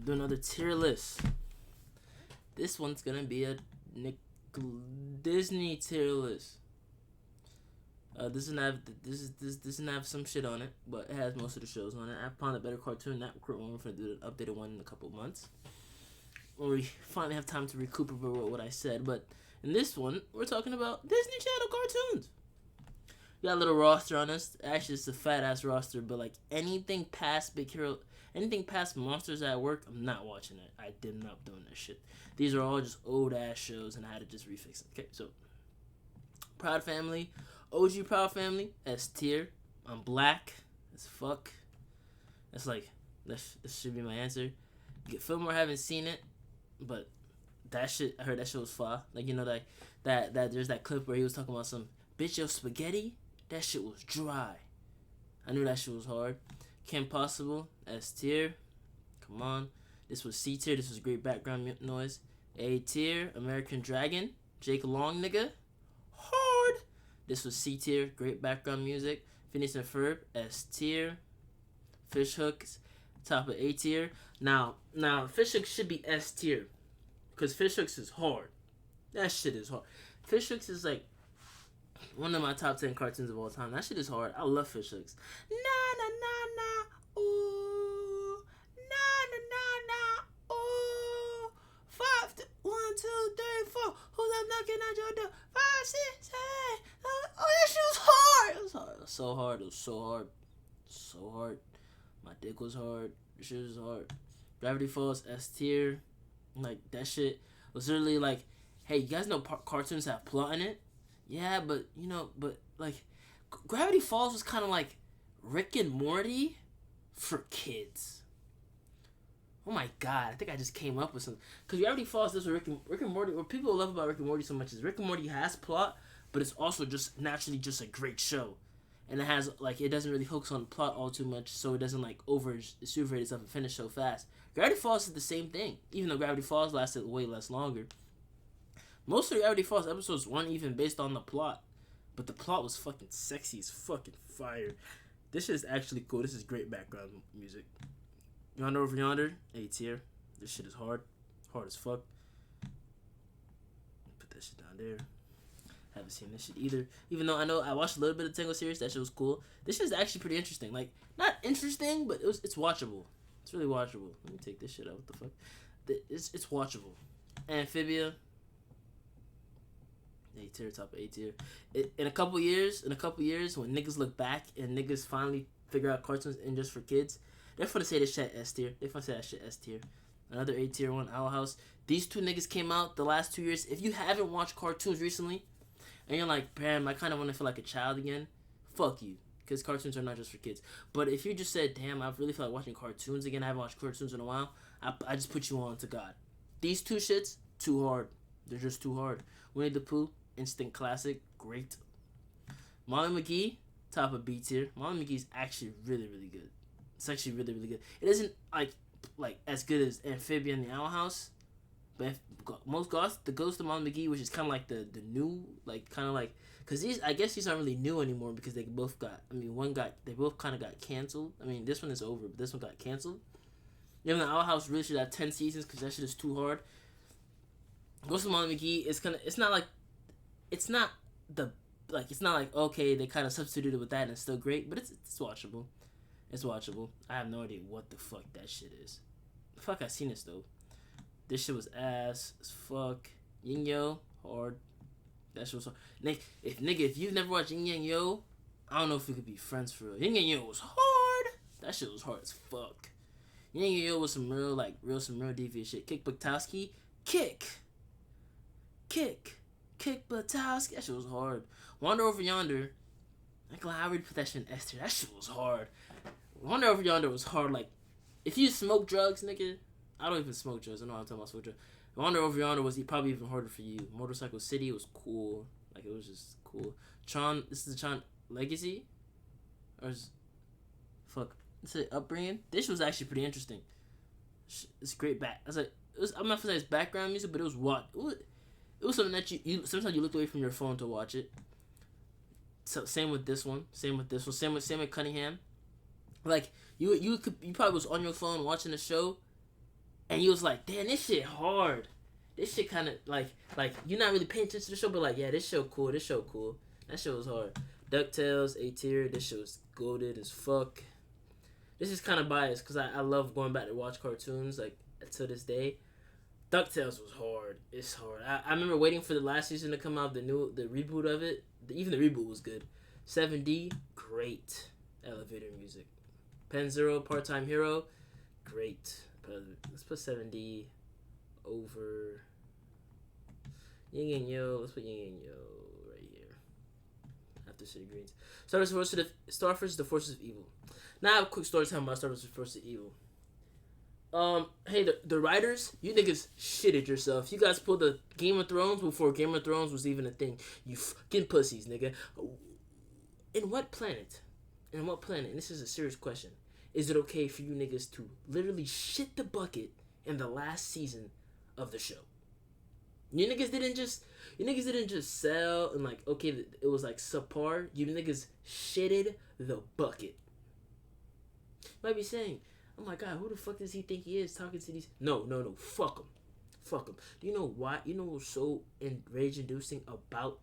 Do another tier list. This one's gonna be a Disney tier list. This doesn't have some shit on it, but it has most of the shows on it. I found a better Cartoon Network one. We're gonna do an updated one in a couple months, when we finally have time to recuperate what I said. But in this one, we're talking about Disney Channel cartoons. We got a little roster on us. Actually, it's a fat ass roster, but like anything past Big Hero, anything past Monsters at Work, I'm not watching it. I did not doing that shit. These are all just old ass shows, and I had to just refix it. Okay, so Proud Family, OG Proud Family, S tier. I'm black as fuck. That's like this should be my answer. Fillmore, haven't seen it, but that shit, I heard that shit was fire. Like, you know, that there's that clip where he was talking about some bitch your spaghetti. That shit was dry. I knew that shit was hard. Kim Possible, S tier. Come on. This was C tier. This was great background noise. A tier, American Dragon, Jake Long nigga, hard. This was C tier, great background music. Phineas and Ferb, S tier. Fish Hooks, top of A tier. Now Fish Hooks should be S tier, because Fish Hooks is hard. That shit is hard. Fish Hooks is like one of my top 10 cartoons of all time. That shit is hard. I love Fish Hooks. Na na na na ooh, na na na na ooh. 5, 1, 2, 3, 4. Who's up knocking at your door? 5, 6, 7. Oh, that shit was hard. It was hard. It was so hard. It was so hard. So hard. My dick was hard. The shit was hard. Gravity Falls, S tier. Like, that shit was literally like, hey, you guys know cartoons have plot in it? Yeah, but, you know, like, Gravity Falls was kind of like Rick and Morty for kids. Oh my god, I think I just came up with something. Because Gravity Falls, this was Rick and Morty. What people love about Rick and Morty so much is Rick and Morty has plot, but it's also just naturally just a great show. And it has, like, it doesn't really focus on the plot all too much, so it doesn't, like, super itself and finish so fast. Gravity Falls is the same thing, even though Gravity Falls lasted way less longer. Most of the Gravity Falls episodes weren't even based on the plot, but the plot was fucking sexy as fucking fire. This shit is actually cool. This is great background music. Yonder Over Yonder, A tier. This shit is hard. Hard as fuck. Put that shit down there. Haven't seen this shit either. Even though I know I watched a little bit of Tango series, that shit was cool. This shit is actually pretty interesting. Like, not interesting, but it's watchable. It's really watchable. Let me take this shit out. What the fuck? It's watchable. Amphibia, A tier, top of A tier. In a couple years, when niggas look back and niggas finally figure out cartoons and just for kids, they're gonna say this shit S tier. They're gonna say that shit S tier. Another A tier one, Owl House. These two niggas came out the last 2 years. If you haven't watched cartoons recently, and you're like, damn, I kind of want to feel like a child again, fuck you. Because cartoons are not just for kids. But if you just said, damn, I really feel like watching cartoons again, I haven't watched cartoons in a while, I just put you on to God. These two shits, too hard. They're just too hard. Winnie the Pooh, instant classic, great. Molly McGee, top of B tier. Molly McGee's actually really, really good. It's actually really, really good. It isn't like as good as Amphibia and the Owl House, but the Ghost of Molly McGee, which is kind of like the new, like kind of like, because I guess these aren't really new anymore because they both got, they both kind of got canceled. I mean, this one is over, but this one got canceled. Even the Owl House really should have 10 seasons because that shit is too hard. Ghost of Molly McGee is it's not like okay, they kind of substituted with that and it's still great, but it's watchable. It's watchable. I have no idea what the fuck that shit is. The fuck I seen this though. This shit was ass as fuck. Yin Yo, hard. That shit was hard. If you've never watched Yin Yang Yo, I don't know if we could be friends for real. Yin Yang Yo was hard. That shit was hard as fuck. Yin Yang Yo was some real devious shit. Kick Buttowski. Kick Buttowski. That shit was hard. Wander Over Yonder. I already put that shit in S tier. That shit was hard. Wander Over Yonder was hard. Like, if you smoke drugs, nigga, I don't even smoke drugs. I know I'm talking about smoke drugs. Wander Over Yonder was probably even harder for you. Motorcycle City was cool. Like, it was just cool. Tron, this is the Tron Legacy? Or is, fuck, is it Upbringing? This was actually pretty interesting. It's great back. I was like, I'm not gonna say it's background music, but it was what? It was something that you sometimes you looked away from your phone to watch it. So same with this one. Same with Cunningham. Like you probably was on your phone watching the show, and you was like, damn, this shit hard. This shit kind of like you're not really paying attention to the show, but like, yeah, this show cool. This show cool. That show was hard. DuckTales, A tier. This show is goated as fuck. This is kind of biased because I love going back to watch cartoons like to this day. DuckTales was hard. It's hard. I remember waiting for the last season to come out, the reboot of it. Even the reboot was good. 7D, great. Elevator music. Pen Zero, Part Time Hero, great. Let's put 7D over Yin and Yo. Let's put Yin and Yo right here. After City Greens. Star vs. the Forces of Evil. Now I have a quick story time about Star vs. the Forces of Evil. Hey, the writers, you niggas shitted yourself. You guys pulled the Game of Thrones before Game of Thrones was even a thing. You fucking pussies, nigga. In what planet? And this is a serious question, is it okay for you niggas to literally shit the bucket in the last season of the show? You niggas didn't just sell and like, okay, it was like subpar. You niggas shitted the bucket. You might be saying, oh my god, who the fuck does he think he is talking to these? No, fuck him. Do you know why? You know what's so rage inducing about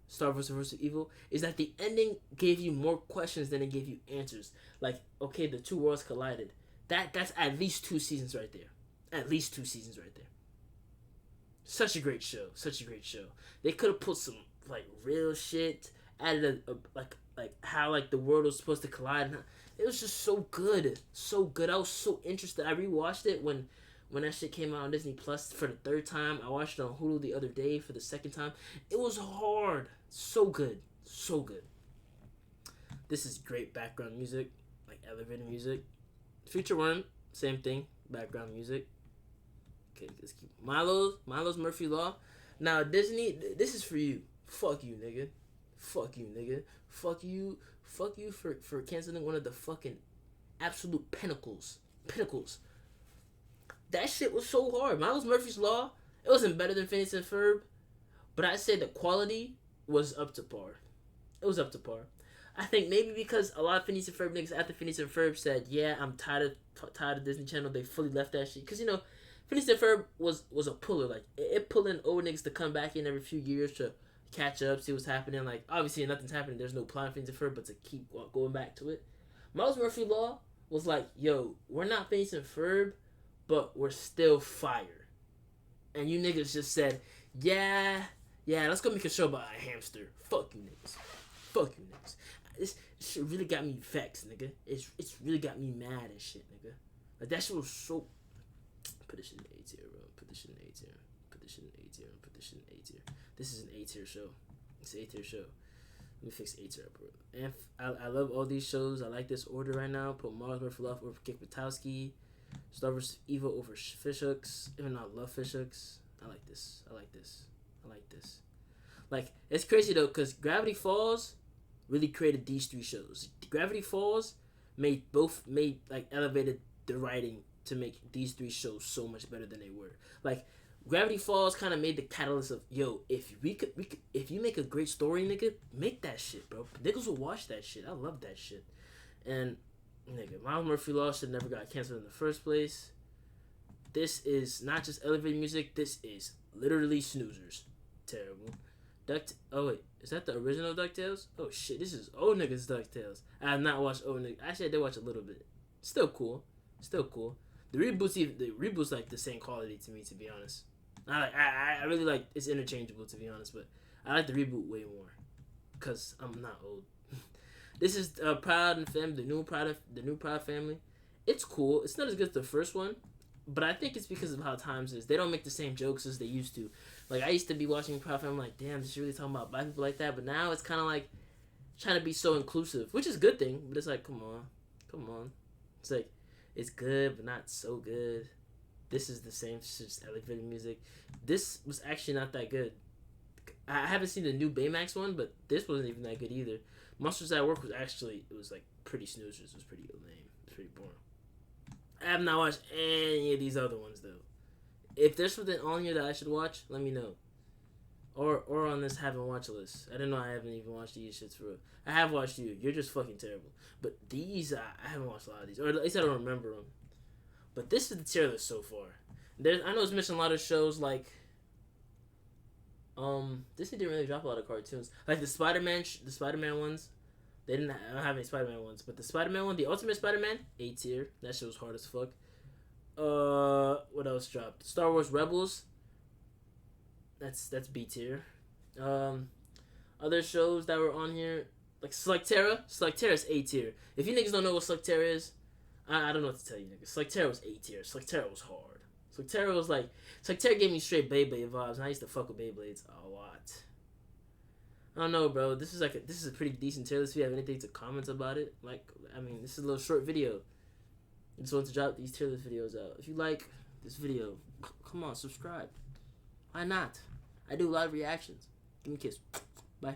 Star Wars vs. Evil is that the ending gave you more questions than it gave you answers. Like, okay, the two worlds collided. That's at least 2 seasons right there. At least 2 seasons right there. Such a great show. They could have put some like real shit, added like how like the world was supposed to collide. It was just so good. I was so interested. I rewatched it when that shit came out on Disney Plus for the 3rd time. I watched it on Hulu the other day for the 2nd time. It was hard. So good. This is great background music, like elevator music. Future Worm, same thing, background music. Okay, let's keep Milo's Murphy Law. Now Disney, this is for you. Fuck you, nigga. Fuck you for canceling one of the fucking absolute pinnacles. That shit was so hard. Miles Murphy's Law, it wasn't better than Phineas and Ferb, but I'd say the quality was up to par. It was up to par. I think maybe because a lot of Phineas and Ferb niggas after Phineas and Ferb said, yeah, I'm tired of Disney Channel, they fully left that shit. Because, you know, Phineas and Ferb was a puller. Like, it pulling old niggas to come back in every few years to catch up, see what's happening. Like, obviously nothing's happening. There's no plot in Phineas and Ferb, but to keep going back to it. Miles Murphy Law was like, yo, we're not Phineas and Ferb, but we're still fire. And you niggas just said, yeah, let's go make a show about a hamster. Fuck you niggas. This shit really got me vexed, nigga. It's really got me mad and shit, nigga. Like, that shit was so... Put this shit in A tier, bro. Put this shit in A tier. This is an A tier show. It's an A tier show. Let me fix A tier up, bro. And I love all these shows. I like this order right now. Put Mars Murphy Love over Kick Butowski. Star vs. Evil over Fishhooks. Even though I love Fishhooks, I like this. Like, it's crazy though, because Gravity Falls really created these 3 shows. Gravity Falls elevated the writing to make these 3 shows so much better than they were. Like, Gravity Falls kind of made the catalyst of, yo, if you make a great story, nigga, make that shit, bro. Niggas will watch that shit. I love that shit. And nigga, Miles Murphy Law should never got canceled in the first place. This is not just elevator music. This is literally snoozers. Terrible. Oh wait, is that the original DuckTales? Oh shit, this is old niggas DuckTales. I have not watched old niggas. Actually, I did watch a little bit. Still cool. The reboots like the same quality to me, to be honest. I really like, it's interchangeable, to be honest, but I like the reboot way more because I'm not old. This is Proud and Fam, the new Proud Family. It's cool. It's not as good as the first one, but I think it's because of how times is. They don't make the same jokes as they used to. Like, I used to be watching Proud Family, like, damn, this is really talking about black people like that. But now it's kind of like trying to be so inclusive, which is a good thing. But it's like, come on. It's like, it's good, but not so good. This is the same, just elevator music. This was actually not that good. I haven't seen the new Baymax one, but this wasn't even that good either. Monsters at Work was actually, it was like pretty snoozers. It was pretty lame. It was pretty boring. I have not watched any of these other ones though. If there's something on here that I should watch, let me know. Or on this haven't watched list. I didn't know I haven't even watched these shits for real. I have watched you. You're just fucking terrible. But these, I haven't watched a lot of these. Or at least I don't remember them. But this is the tier list so far. I know it's missing a lot of shows like Disney didn't really drop a lot of cartoons. Like the Spider-Man ones. I don't have any Spider-Man ones, but the Spider-Man one, the Ultimate Spider-Man, A tier. That shit was hard as fuck. What else dropped? Star Wars Rebels. That's B tier. Other shows that were on here, like Selecterra. Selecterra's A tier. If you niggas don't know what Selecterra is, I don't know what to tell you niggas. Selecterra was A tier. Selecterra was hard. Selecterra was like, Selecterra gave me straight Beyblade vibes, and I used to fuck with Beyblades a lot. I don't know, bro. This is a pretty decent tier list. If you have anything to comment about it, like, I mean, this is a little short video. I just want to drop these tier list videos out. If you like this video, come on, subscribe. Why not? I do a lot of reactions. Give me a kiss. Bye.